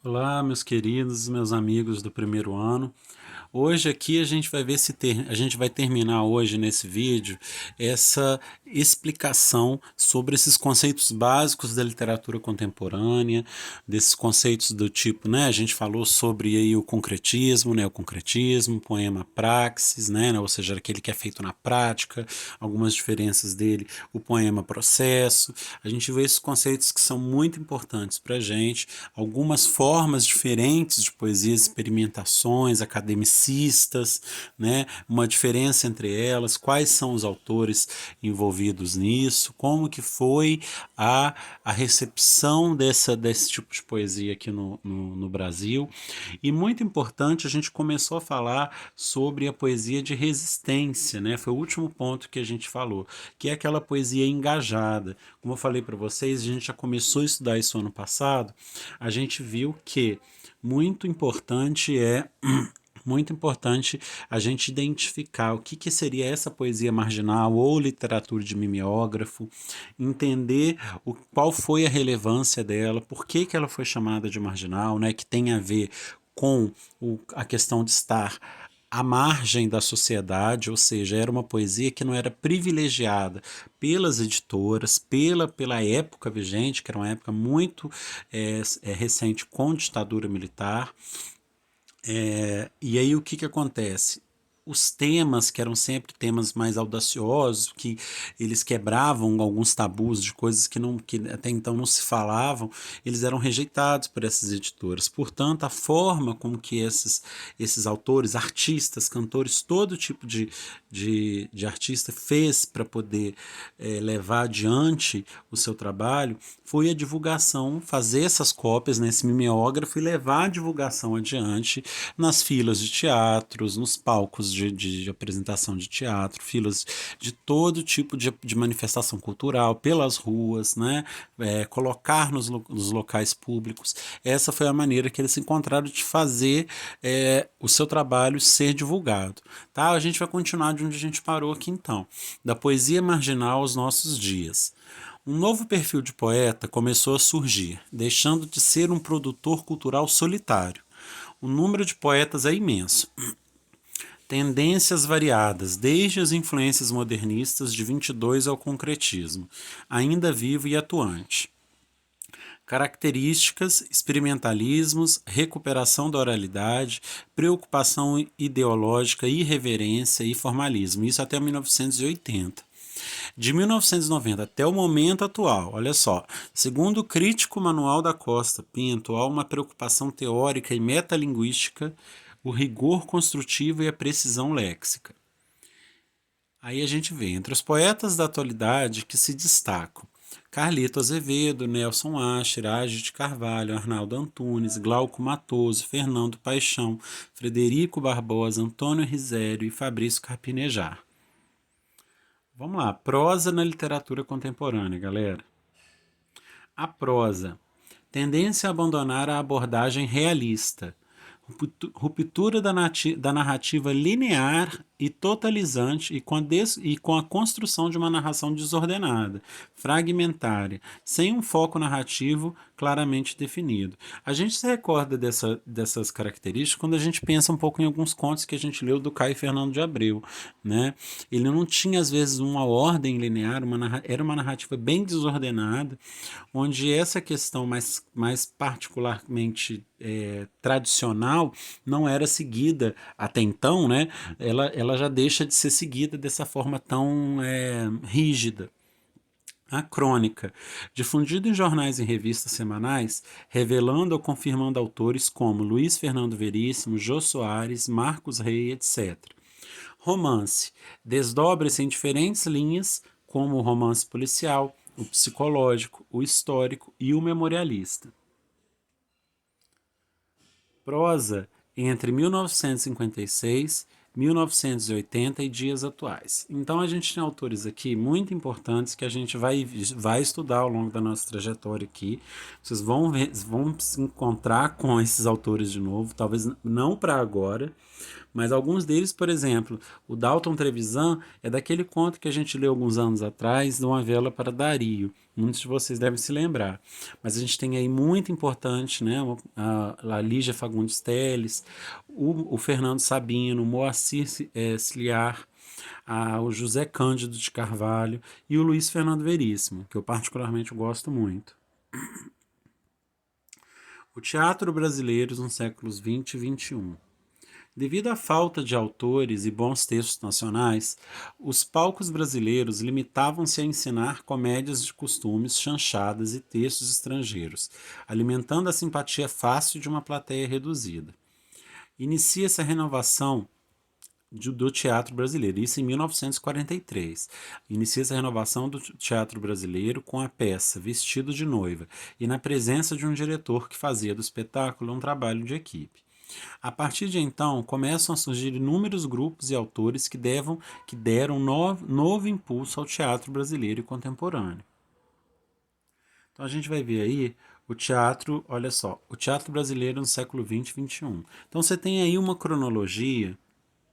Olá, meus queridos, meus amigos do primeiro ano. Hoje aqui a gente vai ver a gente vai terminar hoje nesse vídeo essa explicação sobre esses conceitos básicos da literatura contemporânea, desses conceitos do tipo, né? A gente falou sobre aí o concretismo, né? O concretismo, poema praxis, né? Ou seja, aquele que é feito na prática, algumas diferenças dele, o poema processo. A gente vê esses conceitos que são muito importantes para a gente, algumas formas diferentes de poesia, experimentações, academicistas, né? Uma diferença entre elas, quais são os autores envolvidos nisso, como que foi a recepção desse tipo de poesia aqui no Brasil. E muito importante, a gente começou a falar sobre a poesia de resistência, né? Foi o último ponto que a gente falou, que é aquela poesia engajada. Como eu falei para vocês, a gente já começou a estudar isso ano passado, a gente viu que muito importante é muito importante a gente identificar o que seria essa poesia marginal ou literatura de mimeógrafo, entender qual foi a relevância dela, por que ela foi chamada de marginal, né, que tem a ver com a questão de estar à margem da sociedade, ou seja, era uma poesia que não era privilegiada pelas editoras, pela época vigente, que era uma época muito recente com ditadura militar. E aí o que acontece? Os temas, que eram sempre temas mais audaciosos, que eles quebravam alguns tabus de coisas que até então não se falavam, eles eram rejeitados por essas editoras. Portanto, a forma como que esses autores, artistas, cantores, todo tipo de artista fez para poder levar adiante o seu trabalho foi a divulgação, fazer essas cópias nesse mimeógrafo e levar a divulgação adiante nas filas de teatros, nos palcos de apresentação de teatro, filas de todo tipo de manifestação cultural, pelas ruas, né? Colocar nos locais públicos. Essa foi a maneira que eles encontraram de fazer o seu trabalho ser divulgado. Tá? A gente vai continuar de onde a gente parou aqui então, da poesia marginal aos nossos dias. Um novo perfil de poeta começou a surgir, deixando de ser um produtor cultural solitário. O número de poetas é imenso. Tendências variadas, desde as influências modernistas de 22 ao concretismo, ainda vivo e atuante. Características, experimentalismos, recuperação da oralidade, preocupação ideológica, irreverência e formalismo. Isso até 1980. De 1990 até o momento atual, olha só, segundo o crítico Manuel da Costa Pinto, há uma preocupação teórica e metalinguística, o rigor construtivo e a precisão léxica. Aí a gente vê entre os poetas da atualidade que se destacam Carlito Azevedo, Nelson Asher, Age de Carvalho, Arnaldo Antunes, Glauco Matoso, Fernando Paixão, Frederico Barbosa, Antônio Risério e Fabrício Carpinejar. Vamos lá, prosa na literatura contemporânea, galera. A prosa. Tendência a abandonar a abordagem realista. Ruptura da narrativa linear e totalizante e com a construção de uma narração desordenada, fragmentária, sem um foco narrativo claramente definido. A gente se recorda dessas características quando a gente pensa um pouco em alguns contos que a gente leu do Caio Fernando de Abreu, né? Ele não tinha às vezes uma ordem linear, era uma narrativa bem desordenada, onde essa questão mais particularmente tradicional não era seguida até então, né? Ela já deixa de ser seguida dessa forma tão rígida. A crônica, difundida em jornais e revistas semanais, revelando ou confirmando autores como Luiz Fernando Veríssimo, Jô Soares, Marcos Rey, etc. Romance, desdobra-se em diferentes linhas, como o romance policial, o psicológico, o histórico e o memorialista. Prosa entre 1956, 1980 e dias atuais. Então a gente tem autores aqui muito importantes que a gente vai estudar ao longo da nossa trajetória aqui. Vocês vão se encontrar com esses autores de novo, talvez não para agora, Mas alguns deles, por exemplo, o Dalton Trevisan é daquele conto que a gente leu alguns anos atrás, de Uma Vela para Dario. Muitos de vocês devem se lembrar. Mas a gente tem aí muito importante, né? A Lígia Fagundes Telles, o Fernando Sabino, o Moacir Ciliar, o José Cândido de Carvalho e o Luiz Fernando Veríssimo, que eu particularmente gosto muito. O teatro brasileiro nos séculos 20 e 21. Devido à falta de autores e bons textos nacionais, os palcos brasileiros limitavam-se a ensinar comédias de costumes, chanchadas e textos estrangeiros, alimentando a simpatia fácil de uma plateia reduzida. Inicia-se a renovação do teatro brasileiro, isso em 1943. Inicia-se a renovação do teatro brasileiro com a peça Vestido de Noiva e na presença de um diretor que fazia do espetáculo um trabalho de equipe. A partir de então, começam a surgir inúmeros grupos e autores que deram novo impulso ao teatro brasileiro e contemporâneo. Então a gente vai ver aí o teatro, olha só, o teatro brasileiro no século 20 e 21. Então você tem aí uma cronologia,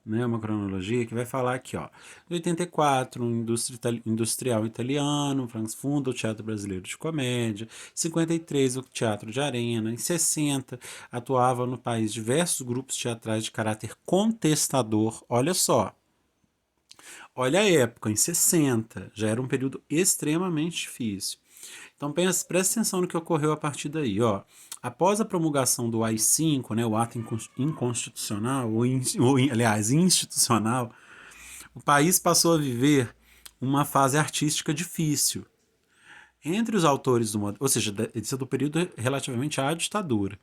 né, uma cronologia que vai falar aqui, ó, em 84, industrial italiano, Franz funda o Teatro Brasileiro de Comédia, 53, o Teatro de Arena, em 60, atuava no país diversos grupos teatrais de caráter contestador, olha a época, em 60, já era um período extremamente difícil. Então presta atenção no que ocorreu a partir daí, ó. Após a promulgação do AI-5, né, o ato inconstitucional, aliás, institucional, o país passou a viver uma fase artística difícil. Entre os autores ou seja, isso é do período relativamente à ditadura.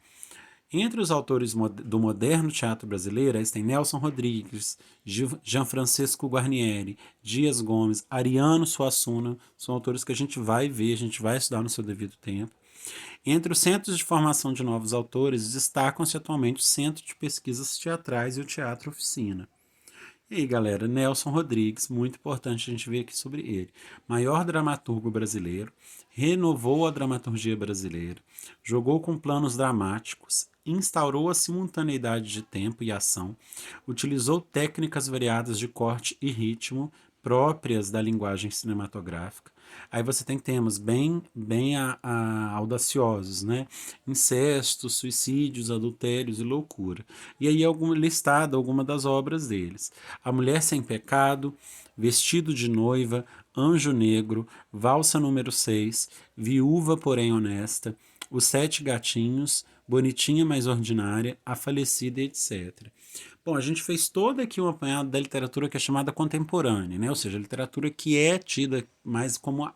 Entre os autores do moderno teatro brasileiro, aí tem Nelson Rodrigues, Gianfrancesco Guarnieri, Dias Gomes, Ariano Suassuna, são autores que a gente vai ver, a gente vai estudar no seu devido tempo. Entre os centros de formação de novos autores, destacam-se atualmente o Centro de Pesquisas Teatrais e o Teatro Oficina. E aí, galera, Nelson Rodrigues, muito importante a gente ver aqui sobre ele. Maior dramaturgo brasileiro, renovou a dramaturgia brasileira, jogou com planos dramáticos, instaurou a simultaneidade de tempo e ação, utilizou técnicas variadas de corte e ritmo próprias da linguagem cinematográfica. Aí você tem temas bem audaciosos, né? Incestos, suicídios, adultérios e loucura. E aí listado algumas das obras deles. A Mulher Sem Pecado, Vestido de Noiva, Anjo Negro, Valsa número 6, Viúva porém honesta, Os Sete Gatinhos, Bonitinha mais Ordinária, A Falecida, etc. Bom, a gente fez todo aqui um apanhado da literatura que é chamada contemporânea, né? Ou seja, a literatura que é tida mais como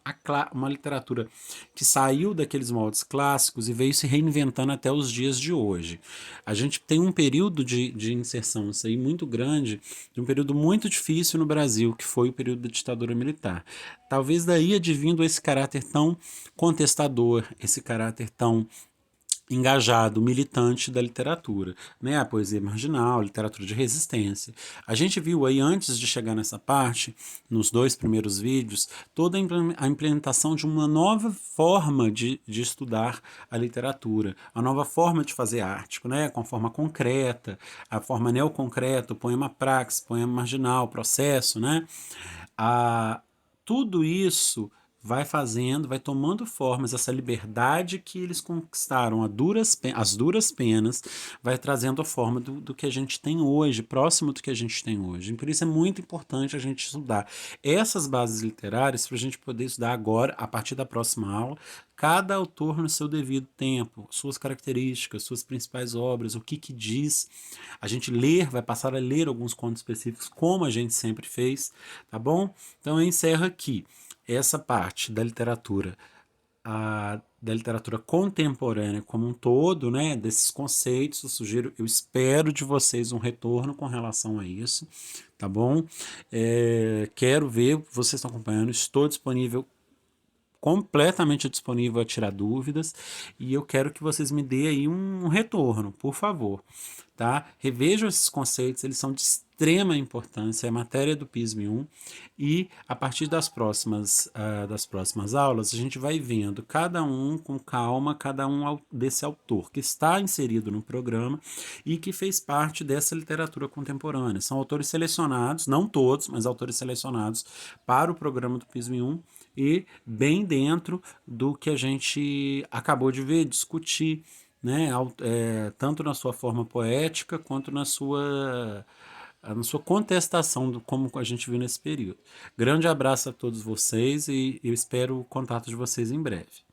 uma literatura que saiu daqueles moldes clássicos e veio se reinventando até os dias de hoje. A gente tem um período de inserção, isso aí, muito grande, de um período muito difícil no Brasil, que foi o período da ditadura militar. Talvez daí advindo esse caráter tão contestador, esse caráter tão engajado, militante da literatura, né? A poesia marginal, a literatura de resistência. A gente viu aí, antes de chegar nessa parte, nos dois primeiros vídeos, toda a implementação de uma nova forma de estudar a literatura, a nova forma de fazer arte, né? Com a forma concreta, a forma neoconcreta, o poema praxis, poema marginal, processo, né? Tudo isso vai tomando formas, essa liberdade que eles conquistaram as duras penas, vai trazendo a forma do que a gente tem hoje, próximo do que a gente tem hoje. Por isso é muito importante a gente estudar essas bases literárias para a gente poder estudar agora, a partir da próxima aula, cada autor no seu devido tempo, suas características, suas principais obras, o que diz. A gente vai passar a ler alguns contos específicos, como a gente sempre fez, tá bom? Então eu encerro aqui essa parte da literatura, da literatura contemporânea como um todo, né, desses conceitos. Eu espero de vocês um retorno com relação a isso, tá bom? Quero ver, vocês estão acompanhando, estou disponível completamente disponível a tirar dúvidas e eu quero que vocês me deem aí um retorno, por favor. Tá? Revejam esses conceitos, eles são de extrema importância, é matéria do PISM 1 e a partir das próximas aulas a gente vai vendo cada um com calma, cada um desse autor que está inserido no programa e que fez parte dessa literatura contemporânea. São autores selecionados, não todos, mas autores selecionados para o programa do PISM 1 e bem dentro do que a gente acabou de ver, discutir, né, tanto na sua forma poética quanto na sua contestação, como a gente viu nesse período. Grande abraço a todos vocês e eu espero o contato de vocês em breve.